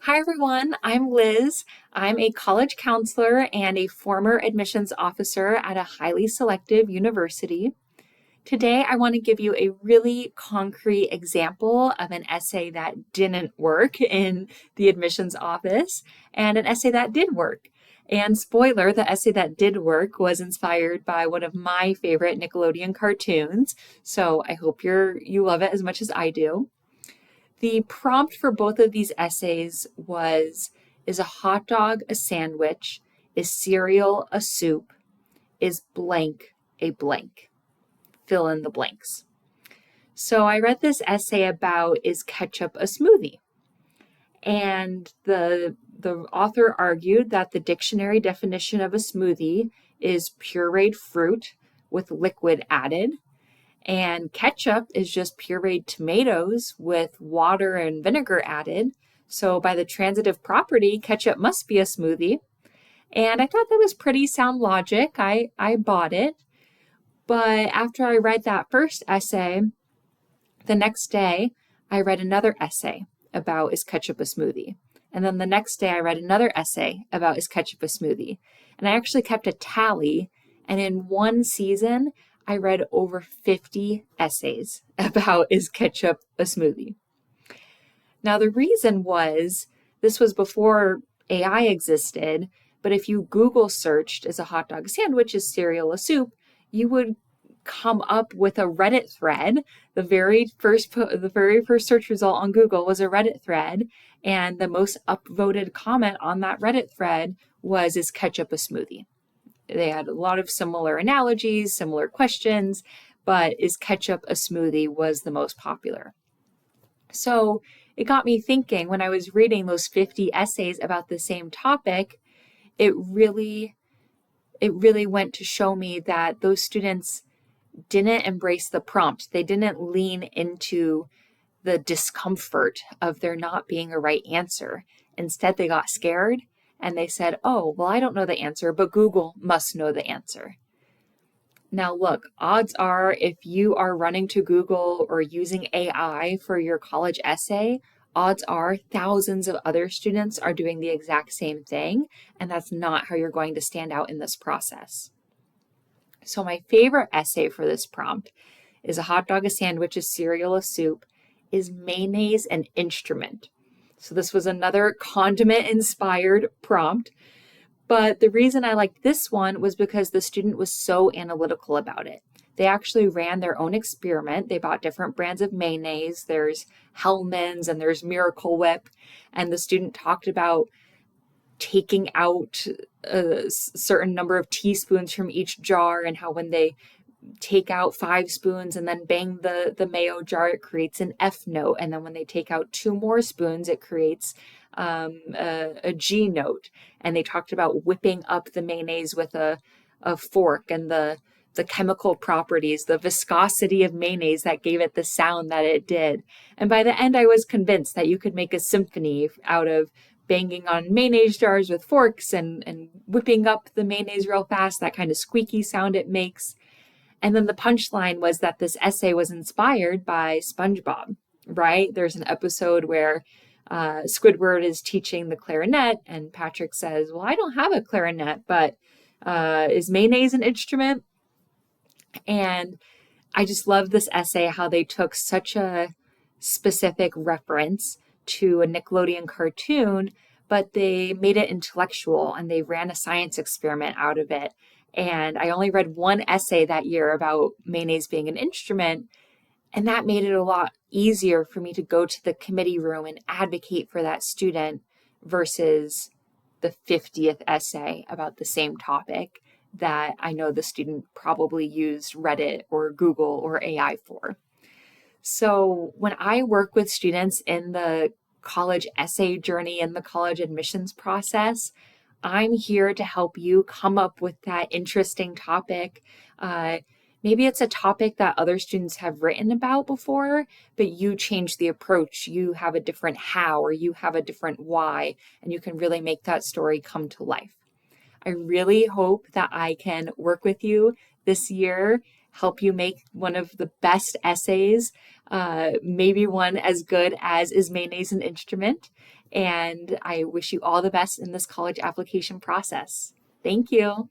Hi everyone, I'm Liz. I'm a college counselor and a former admissions officer at a highly selective university. Today, I want to give you a really concrete example of an essay that didn't work in the admissions office and an essay that did work. And spoiler, the essay that did work was inspired by one of my favorite Nickelodeon cartoons. So I hope you love it as much as I do. The prompt for both of these essays was, is a hot dog a sandwich? Is cereal a soup? Is blank a blank? Fill in the blanks. So I read this essay about, is ketchup a smoothie? And the author argued that the dictionary definition of a smoothie is pureed fruit with liquid added. And ketchup is just pureed tomatoes with water and vinegar added. So by the transitive property, ketchup must be a smoothie. And I thought that was pretty sound logic. I bought it. But after I read that first essay, the next day I read another essay about, is ketchup a smoothie? And then the next day I read another essay about, is ketchup a smoothie? And I actually kept a tally. And in one season, I read over 50 essays about, is ketchup a smoothie? Now, the reason was, this was before AI existed, but if you Google searched, is a hot dog sandwich, is cereal a soup, you would come up with a Reddit thread. The very first search result on Google was a Reddit thread, and the most upvoted comment on that Reddit thread was, is ketchup a smoothie? They had a lot of similar analogies, similar questions, but is ketchup a smoothie was the most popular. So it got me thinking, when I was reading those 50 essays about the same topic, it really went to show me that those students didn't embrace the prompt. They didn't lean into the discomfort of there not being a right answer. Instead, they got scared and they said, oh, well, I don't know the answer, but Google must know the answer. Now, look, odds are if you are running to Google or using AI for your college essay, odds are thousands of other students are doing the exact same thing, and that's not how you're going to stand out in this process. So my favorite essay for this prompt, is a hot dog a sandwich, is cereal a soup, is mayonnaise an instrument? So this was another condiment-inspired prompt. But the reason I liked this one was because the student was so analytical about it. They actually ran their own experiment. They bought different brands of mayonnaise. There's Hellmann's and there's Miracle Whip. And the student talked about taking out a certain number of teaspoons from each jar, and how when they take out 5 spoons and then bang the mayo jar, it creates an F note. And then when they take out 2 more spoons, it creates a G note. And they talked about whipping up the mayonnaise with a fork, and the chemical properties, the viscosity of mayonnaise that gave it the sound that it did. And by the end, I was convinced that you could make a symphony out of banging on mayonnaise jars with forks and whipping up the mayonnaise real fast, that kind of squeaky sound it makes. And then the punchline was that this essay was inspired by SpongeBob, right? There's an episode where Squidward is teaching the clarinet, and Patrick says, well, I don't have a clarinet, but is mayonnaise an instrument? And I just love this essay, how they took such a specific reference to a Nickelodeon cartoon, but they made it intellectual and they ran a science experiment out of it. And I only read one essay that year about mayonnaise being an instrument, and that made it a lot easier for me to go to the committee room and advocate for that student versus the 50th essay about the same topic that I know the student probably used Reddit or Google or AI for. So when I work with students in the college essay journey and the college admissions process, I'm here to help you come up with that interesting topic. Maybe it's a topic that other students have written about before, but you change the approach. You have a different how, or you have a different why, and you can really make that story come to life. I really hope that I can work with you this year, help you make one of the best essays, maybe one as good as Is Mayonnaise an Instrument? And I wish you all the best in this college application process. Thank you.